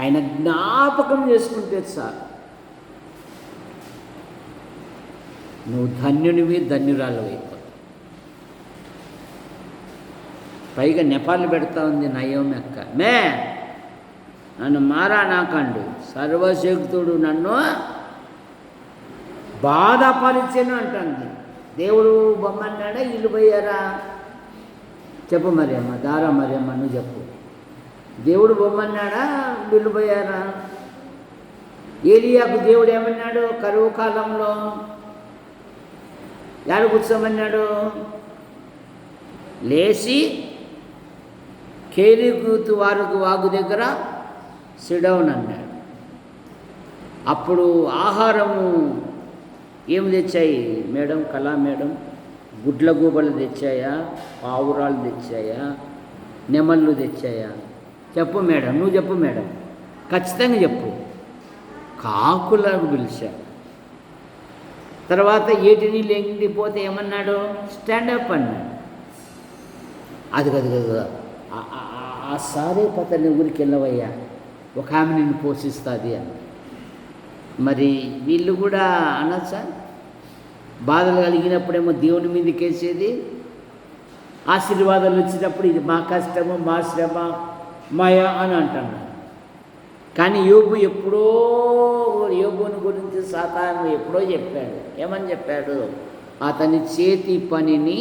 ఆయన జ్ఞాపకం చేసుకుంటే చాలు, నువ్వు ధన్యునివి, ధన్యురాలు అయిపోతావు. పైగా నెపాలు పెడతా ఉంది నయోమి అక్క. నన్ను మారా నాకండు, సర్వశక్తుడు నన్ను బాధపరిచెను అంటుంది. దేవుడు బొమ్మన్నాడా, వీళ్ళు పోయారా? చెప్పు మరి అమ్మ, దారా మరి అమ్మ, నువ్వు చెప్పు. దేవుడు బొమ్మన్నాడా, వీళ్ళు పోయారా? ఏలియాకు దేవుడు ఏమన్నాడు? కరువు కాలంలో ఏడ కూర్చోమన్నాడు? లేచి కేరీకూతు వాగు దగ్గర సిడౌన్ అన్నాడు. అప్పుడు ఆహారము ఏమి తెచ్చాయి మేడం, కళా మేడం? గుడ్ల గూబలు తెచ్చాయా, పావురాలు తెచ్చాయా, నెమళ్ళు తెచ్చాయా? చెప్పు మేడం, నువ్వు చెప్పు మేడం, ఖచ్చితంగా చెప్పు. కాకులను పిలిచా. తర్వాత ఏటి నీళ్ళు ఎండిపోతే ఏమన్నాడు? స్టాండప్ అన్నాడు. అది కదా ఆ సారే పతని ఊరికి వెళ్ళవయ్యా, ఒక ఆమె నిన్ను పోషిస్తుంది అని. మరి వీళ్ళు కూడా అనొచ్చా? బాధలు కలిగినప్పుడేమో దేవుని మీదకి వేసేది, ఆశీర్వాదాలు వచ్చినప్పుడు ఇది మా కష్టము, మా శ్రమ, మాయ అని అంటున్నారు. కానీ యోబుని గురించి సాతాను ఎప్పుడో చెప్పాడు. ఏమని చెప్పాడు? అతని చేతి పనిని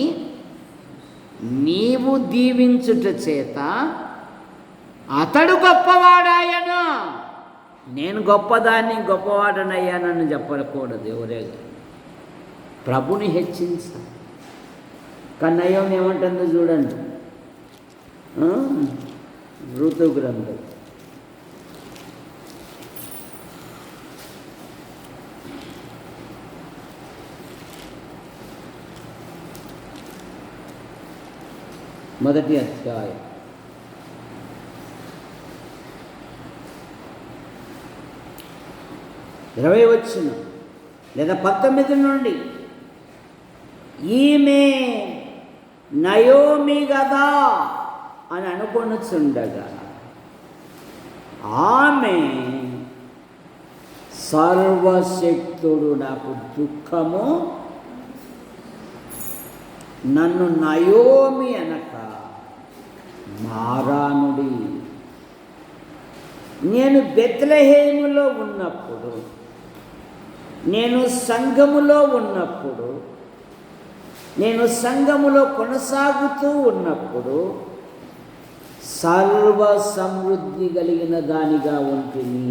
నీవు దీవించుట చేత అతడు గొప్పవాడాయను. నేను గొప్పవాడనయ్యానని చెప్పకూడదు ఎవరే. ప్రభుని హెచ్చించాలి. కన్నయ్యం ఏమంటుందో చూడండి, ఋతు గ్రంథం 1వ అధ్యాయం 20 వచనం లేదా 19 నుండి, ఈమె నయోమి గదా అని అనుకొనుచుండగా ఆమె సర్వశక్తుడు నాకు దుఃఖము, నన్ను నయోమి అనక మారానుడి. నేను బెత్లెహేములో ఉన్నప్పుడు, నేను సంఘములో కొనసాగుతూ ఉన్నప్పుడు సర్వ సమృద్ధి కలిగిన దానిగా ఉంటుంది.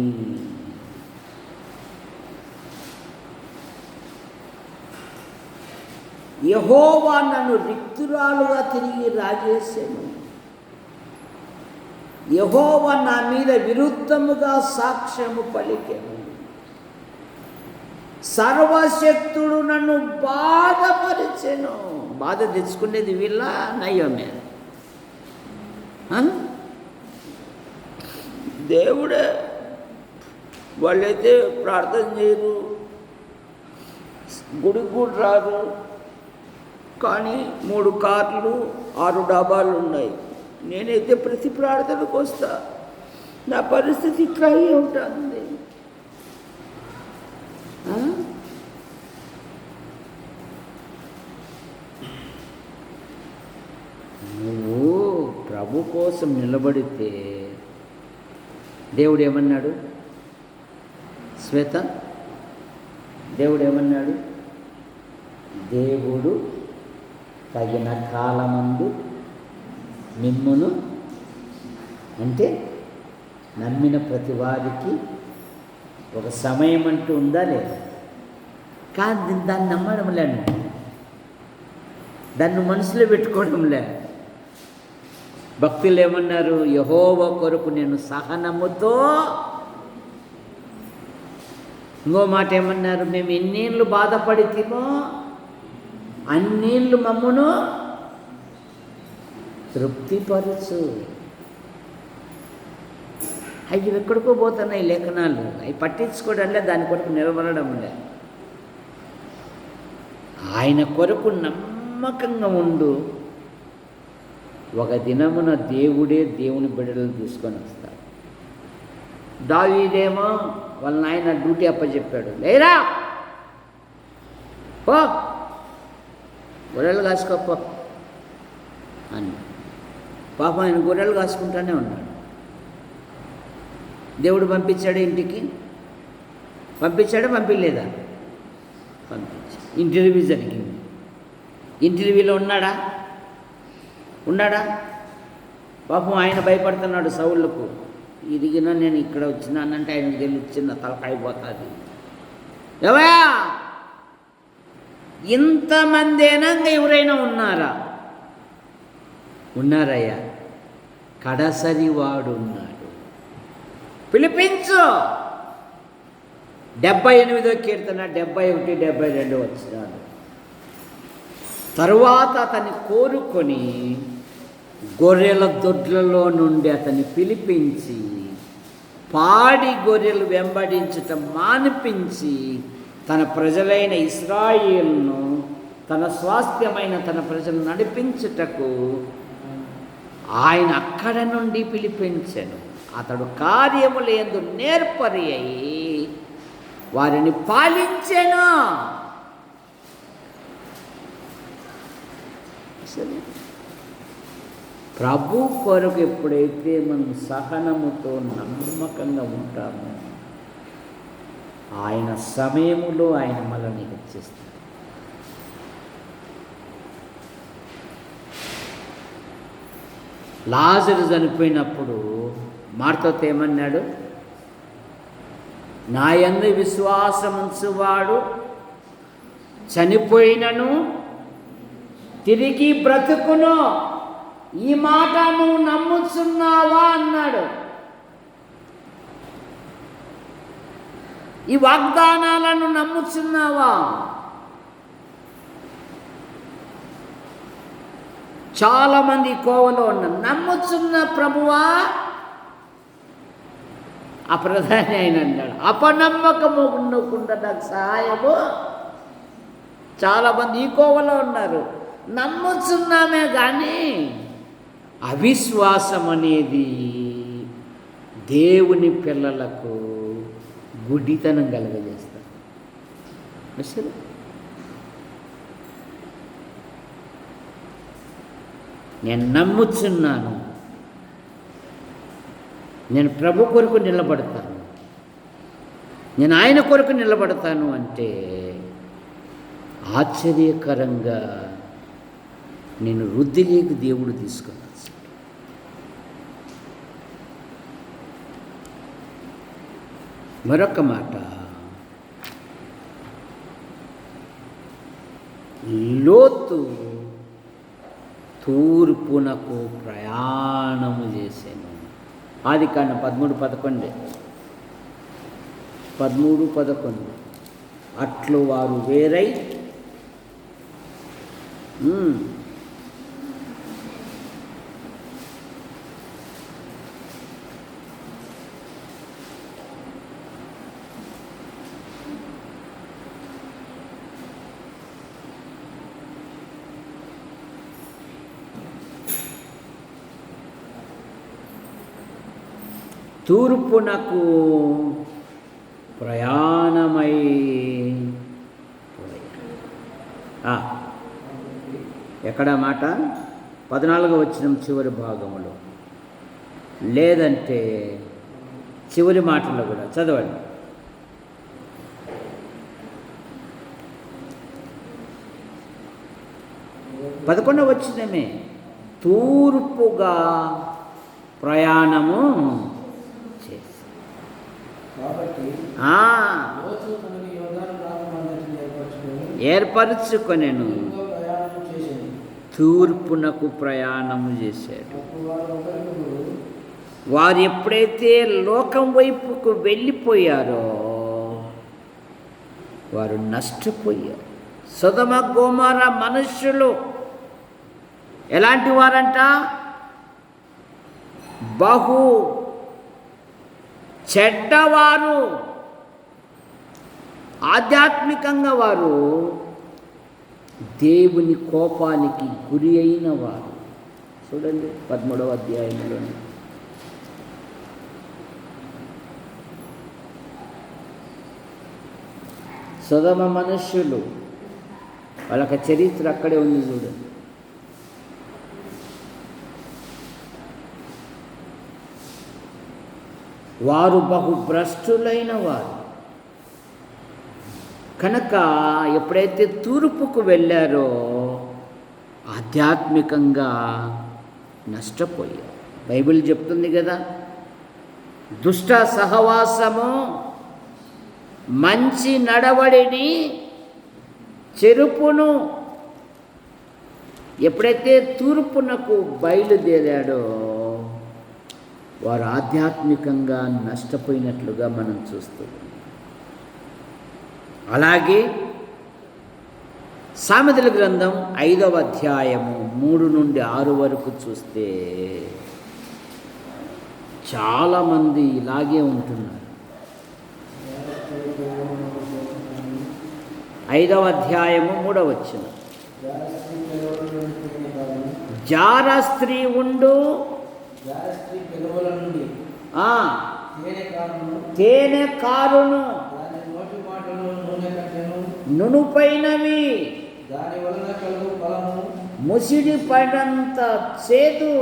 యెహోవా నన్ను రిక్తురాలుగా తిరిగి రాజేశాను. యెహోవా నా మీద విరుద్ధముగా సాక్ష్యము పలికెను. సర్వశక్తుడు నన్ను బాధపరిచెను. బాధ తెచ్చుకునేది వీళ్ళ నయోమే. దేవుడే. వాళ్ళైతే ప్రార్థన చేయరు, గుడికి కూడా రారు, కానీ 3 కార్లు 6 డాబాలు ఉన్నాయి. నేనైతే ప్రతి ప్రార్థనకు వస్తా. నా పరిస్థితి ఇట్లా ఉంటుంది. నువ్వు ప్రభు కోసం నిలబడితే దేవుడు ఏమన్నాడు? శ్వేత, దేవుడు ఏమన్నాడు? దేవుడు తగిన కాలమందు మిమ్మును, అంటే నమ్మిన ప్రతి వారికి ఒక సమయం అంటూ ఉందా లేదా? కానీ దాన్ని నమ్మడం లేను, దాన్ని మనసులో పెట్టుకోవడం లే. భక్తులు ఏమన్నారు? యెహోవా కొరకు నేను సహనముతో. ఇంకో మాట ఏమన్నారు? మేము ఎన్నేళ్ళు బాధపడితేమో అన్నేళ్ళు మమ్మును తృప్తిపరచు. అవి ఎక్కడికో పోతున్నాయి లేఖనాలు, అవి పట్టించుకోవడంలే, దాని కొరకు నిలబడడంలే. ఆయన కొరకు నమ్మకంగా ఉండు. ఒక దినమున దేవుడే దేవుని బిడ్డలను తీసుకొని వస్తాడు. దావీదేమో వాళ్ళ నాయన డ్యూటీ అప్పచెప్పాడు, లేరా పో గొర్రెలు కాసుకోపో అని. పాపం ఆయన గొర్రెలు కాసుకుంటానే ఉన్నాడు. దేవుడు పంపించాడు ఇంటికి, పంపించలేదా? పంపించి ఇంటర్వ్యూ జరిగింది. ఇంటర్వ్యూలో ఉన్నాడా పాపం ఆయన భయపడుతున్నాడు సౌళ్ళకు. ఇదిగినా నేను ఇక్కడ వచ్చినానంటే ఆయనకు తెలియదు, చిన్న తలకాయ పోతుంది. ఎవయా ఇంతమంది అయినాక ఎవరైనా ఉన్నారయ్యా, కడసరి వాడు ఉన్నాడు, పిలిపించు. 78వ కీర్తన 71, 72 వచ్చినాడు. తరువాత అతన్ని కోరుకొని గొర్రెల దొడ్లలో నుండి అతన్ని పిలిపించి పాడి గొర్రెలు వెంబడించటం మానిపించి తన ప్రజలైన ఇశ్రాయేలును తన స్వాస్థ్యమైన తన ప్రజలు నడిపించుటకు ఆయన అక్కడ నుండి పిలిపించెను. అతడు కార్యములందు నేర్పరి అయి వారిని పాలించెను. ప్రభు కొరకు ఎప్పుడైతే మనం సహనముతో నమ్మకంగా ఉంటామో ఆయన సమయములో ఆయన మనల్ని హెచ్చిస్తాడు. లాజరు చనిపోయినప్పుడు మార్తతో ఏమన్నాడు? నా యందు విశ్వాసముంచువాడు చనిపోయినను తిరిగి బ్రతుకును. ఈ మాట నువ్వు నమ్ముచున్నావా అన్నాడు. ఈ వాగ్దానాలను నమ్ముచున్నావా? చాలామంది కోవలో ఉన్నారు. నమ్ముచున్న ప్రభువా? ఆ ప్రధాని ఆయన అన్నాడు, అపనమ్మకము ఉండకుండా నాకు సహాయము. చాలామంది ఈ కోవలో ఉన్నారు. నమ్ముచున్నామే కానీ అవిశ్వాసం అనేది దేవుని పిల్లలకు గుడ్డితనం కలగజేస్తారు. అసలు నేను నమ్ముచున్నాను, నేను ప్రభు కొరకు నిలబడతాను, నేను ఆయన కొరకు నిలబడతాను అంటే ఆశ్చర్యకరంగా నేను వృద్ధిలోకి దేవుడు తీసుకున్నాను. మరొక మాట, లోతు తూర్పునకు ప్రయాణము చేశాను. ఆదికాండం 13:11 అట్లు వారు వేరై తూర్పునకు ప్రయాణమై ఎక్కడ మాట 14వ వచనం చివరి భాగంలో, లేదంటే చివరి మాటల్లో కూడా చదవండి. పదకొండవ వచనమే తూర్పుగా ప్రయాణము చేసి ఏర్పరచుకొనెను, తూర్పునకు ప్రయాణము చేశాడు. వారు ఎప్పుడైతే లోకం వైపుకు వెళ్ళిపోయారో వారు నష్టపోయారు. సొదొమ గొమొర్ర మనుష్యులు ఎలాంటి వారంట? బహు చెడ్డవారు, ఆధ్యాత్మికంగా వారు దేవుని కోపానికి గురి అయిన వారు. చూడండి 13వ అధ్యాయంలో సొదొమ మనుష్యులు వాళ్ళకి చరిత్ర అక్కడే ఉంది చూడండి. వారు బహు భ్రష్టులైన వారు, కనుక ఎప్పుడైతే తూర్పుకు వెళ్ళారో ఆధ్యాత్మికంగా నష్టపోయారు. బైబిల్ చెప్తుంది కదా, దుష్ట సహవాసము మంచి నడవడిని చెరుపును. ఎప్పుడైతే తూర్పునకు బయలుదేరాడో వారు ఆధ్యాత్మికంగా నష్టపోయినట్లుగా మనం చూస్తున్నాం. అలాగే సామెతల గ్రంథం 5వ అధ్యాయము 3 నుండి 6 వరకు చూస్తే చాలామంది ఇలాగే ఉంటున్నారు. 5వ అధ్యాయము 3వ వచనం, జార స్త్రీ ఉండు తేనె కారును నునుపైనవి ముసిడి పడంత చేదు.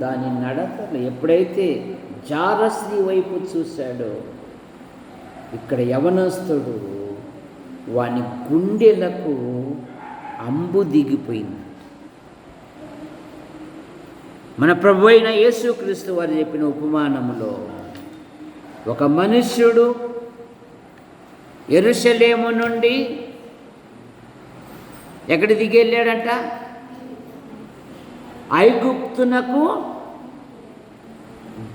దాని నడతలు ఎప్పుడైతే జారస్త్రీ వైపు చూశాడో, ఇక్కడ యవనస్తుడు వాని గుండెలకు అంబు దిగిపోయింది. మన ప్రభు అయిన యేసుక్రీస్తు వారు చెప్పిన ఉపమానములో ఒక మనుష్యుడు యెరూషలేము నుండి ఎక్కడి దిగి వెళ్ళాడంట? ఐగుప్తునకు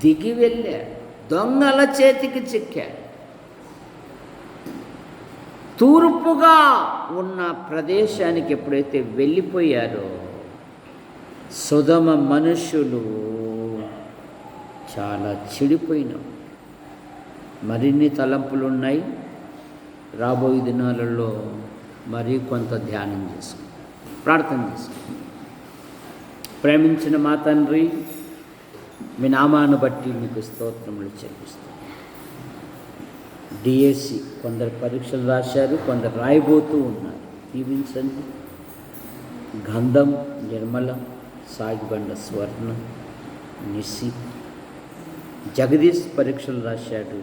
దిగి వెళ్ళాడు. దొంగల చేతికి చిక్కాడు. తూర్పుగా ఉన్న ప్రదేశానికి ఎప్పుడైతే వెళ్ళిపోయారో సొదొమ మనుషులు చాలా చెడిపోయినాం. మరిన్ని తలంపులు ఉన్నాయి. రాబోయే దినాలలో మరీ కొంత ధ్యానం చేసుకుంటాం, ప్రార్థన చేసుకుంటాం. ప్రేమించిన మా తండ్రి, మీ నామాన్ని బట్టి మీకు స్తోత్రములు చెల్లిస్తాం. డిఎస్సి కొందరు పరీక్షలు రాశారు, కొందరు రాయబోతూ ఉన్నారు. దీవించండి. గంధం, నిర్మల, సాగిబండ స్వర్ణ, నిస్సి, జగదీష్ పరీక్షలు రాశాడు.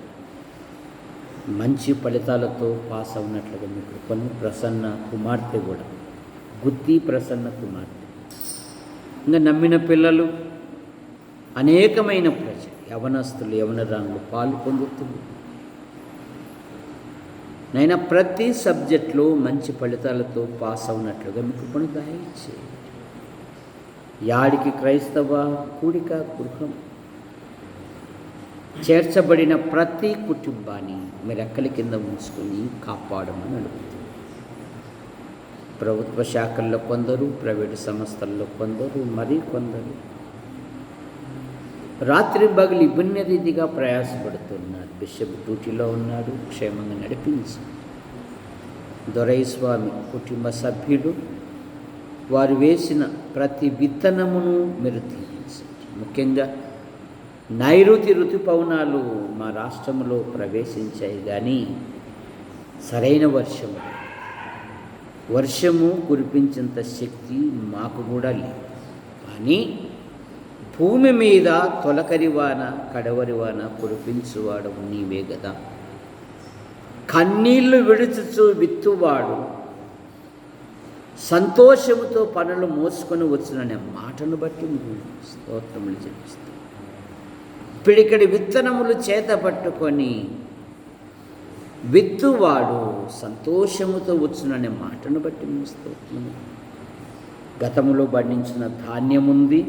మంచి ఫలితాలతో పాస్ అవునట్లుగా మీకు కొన్ని ప్రసన్న కుమార్తె కూడా, గుత్తి ప్రసన్న కుమార్తె, ఇంకా నమ్మిన పిల్లలు, అనేకమైన ప్రజలు, యవనస్తులు, యవనరాణులు పాలు పొందుతున్నారు. నైనా ప్రతి సబ్జెక్టులో మంచి ఫలితాలతో పాస్ అవునట్లుగా మీకు కొన్ని దయచేయండి. యాడికి క్రైస్తవ కూడిక గృహం చేర్చబడిన ప్రతి కుటుంబాన్ని మీరు రెక్కల కింద ఉంచుకొని కాపాడమని అడుగుతుంది. ప్రభుత్వ శాఖల్లో కొందరు, ప్రైవేటు సంస్థల్లో కొందరు, మరీ కొందరు రాత్రి పగలు విభిన్న రీతిగా ప్రయాసపడుతున్నారు. బిషప్ డ్యూటీలో ఉన్నాడు, క్షేమంగా నడిపించి. దొరైస్వామి కుటుంబ సభ్యులు వారు వేసిన ప్రతి విత్తనమును మీరు దీవించండి. ముఖ్యంగా నైరుతి ఋతుపవనాలు మా రాష్ట్రంలో ప్రవేశించాయి, కానీ సరైన వర్షము కురిపించేంత శక్తి మాకు కూడా లేదు. కానీ భూమి మీద తొలకరి వాన, కడవరి వాన కురిపించువాడు నీవే కదా. కన్నీళ్లు విడుచుచు విత్తువాడు సంతోషముతో పనులు మోసుకొని వచ్చిన మాటను బట్టి మీకు స్తోత్రములు చెల్లిస్తాం. పిడికడి విత్తనములు చేత పట్టుకొని విత్తువాడు సంతోషముతో వచ్చుననే మాటను బట్టి మీకు స్తోత్రము. గతములో పండించిన ధాన్యముంది,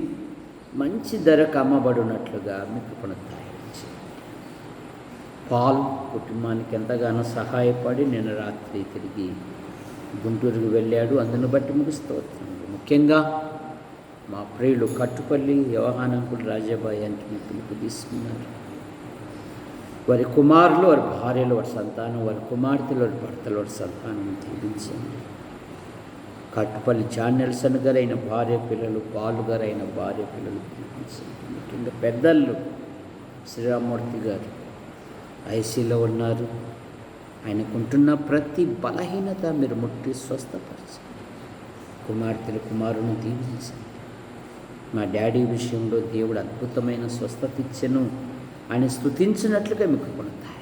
మంచి ధరకు అమ్మబడినట్లుగా మీకు పునరుద్ధరించండి. పాల్ కుటుంబానికి ఎంతగానో సహాయపడి నిన్న రాత్రి తిరిగి గుంటూరుకు వెళ్ళాడు. అందును బట్టి మీకు స్తోత్రం. ముఖ్యంగా మా ప్రియులు కట్టుపల్లి యోహానంకుడు రాజాబాయి అంటే మీ పిలుపు తీసుకున్నారు. వారి కుమారులు, వారి భార్యలు, వారి సంతానం, వారి కుమార్తెలు, వారి భర్తలు, వారి సంతానం దీవించండి. కట్టుపల్లి జాన్ నెల్సన్ గారు అయిన భార్య పిల్లలు, పాలు గారు అయిన భార్య పిల్లలు దీవించండి. ముఖ్యంగా పెద్దలు శ్రీరామూర్తి గారు ఐసీలో ఉన్నారు. ఆయనకుంటున్న ప్రతి బలహీనత మీరు ముట్టి స్వస్థపరచండి. కుమార్తెలు, కుమారుని దీవించండి. మా డాడీ విషయంలో దేవుడు అద్భుతమైన స్వస్థత ఇచ్చెను అని స్తుతించినట్లుగా మీకు కొనతాయి.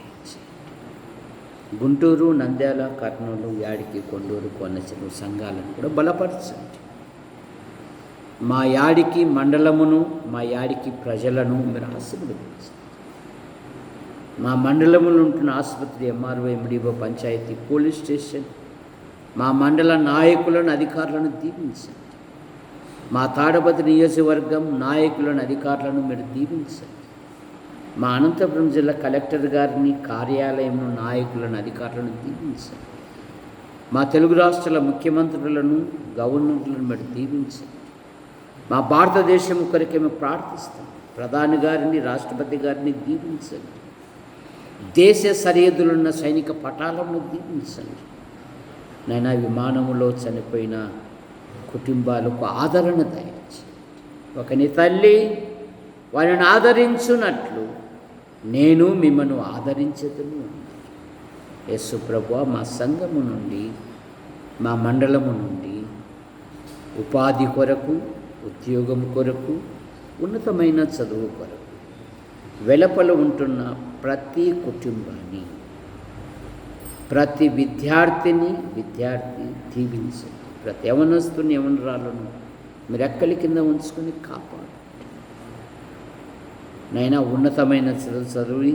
గుంటూరు, నంద్యాల, కర్నూలు, యాడికి, కొండూరు, కోనసీమ సంఘాలను కూడా బలపరచండి. మా యాడికి మండలమును, మా యాడికి ప్రజలను మీరు ఆశీర్వదించండి. మా మండలములో ఉంటున్న ఆసుపత్రి, MRO, MDO, panchayat, police station, మా మండల నాయకులను, అధికారులను దీవించండి. మా తాడపత్రి నియోజకవర్గం నాయకులను, అధికారులను మీరు దీవించండి. మా అనంతపురం జిల్లా కలెక్టర్ గారిని, కార్యాలయంలో నాయకులను, అధికారులను దీవించండి. మా తెలుగు రాష్ట్రాల ముఖ్యమంత్రులను, గవర్నర్లను మీరు దీవించండి. మా భారతదేశం కొరకే మేము ప్రార్థిస్తాం. ప్రధాని గారిని, రాష్ట్రపతి గారిని దీవించండి. దేశ సరిహద్దులున్న సైనిక పటాలను దీవించండి. నైనా విమానములో చనిపోయిన కుటుంబాలకు ఆదరణ దయచేయండి. ఒకని తల్లి వారిని ఆదరించున్నట్లు నేను మిమ్మల్ని ఆదరించదును. యేసు ప్రభువా, మా సంఘము నుండి, మా మండలము నుండి ఉపాధి కొరకు, ఉద్యోగం కొరకు, ఉన్నతమైన చదువు కొరకు వెలుపల ఉంటున్న ప్రతి కుటుంబాన్ని, ప్రతి విద్యార్థి దీవించండి. ప్రతి యవనస్తుని, యవనరాలను మీరు రెక్కల కింద ఉంచుకొని కాపాడు. నైనా ఉన్నతమైన చదువు,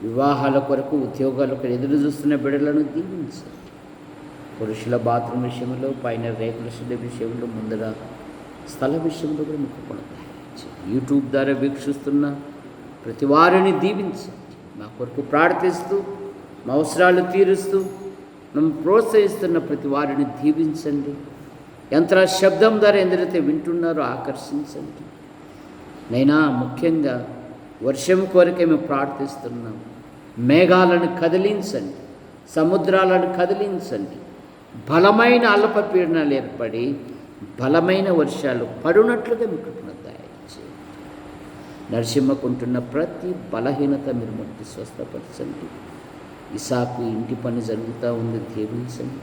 వివాహాల కొరకు, ఉద్యోగాల కొరకు ఎదురు చూస్తున్న బిడ్డలను దీవించండి. పురుషుల బాత్రూమ్ విషయంలో, పైన రేకుల శుద్ధి విషయంలో, ముందర స్థల విషయంలో కూడా మీకు కొనతాయి. యూట్యూబ్ ద్వారా వీక్షిస్తున్న ప్రతి వారిని దీవించండి. మా కొరకు ప్రార్థిస్తూ, మా అవసరాలు తీరుస్తూ మేము ప్రోత్సహిస్తున్న ప్రతి వారిని దీవించండి. యంత్ర శబ్దం ద్వారా ఎందరైతే వింటున్నారో ఆకర్షించండి. నైనా ముఖ్యంగా వర్షం కొరకే మేము ప్రార్థిస్తున్నాం. మేఘాలను కదిలించండి, సముద్రాలను కదిలించండి. బలమైన అల్పపీడనాలు ఏర్పడి బలమైన వర్షాలు పడునట్లుగా మీకు దయచేయండి. నరసింహకుంటున్న ప్రతి బలహీనత మీరు ముట్టి స్వస్థపరచండి. ఇసాకు ఇంటి పని జరుగుతూ ఉంది, దీవించండి.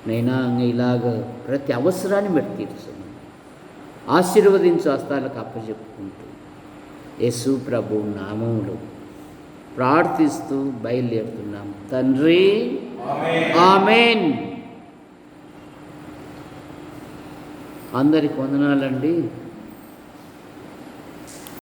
నైనా ఇలాగ ప్రతి అవసరాన్ని మీరు తీర్చండి. ఆశీర్వదించు హస్తాలకు అప్పచెప్పుకుంటూ యేసు ప్రభు నామములో ప్రార్థిస్తూ బయలుదేరుతున్నాం తండ్రి. ఆమేన్. అందరికి వందనాలండి.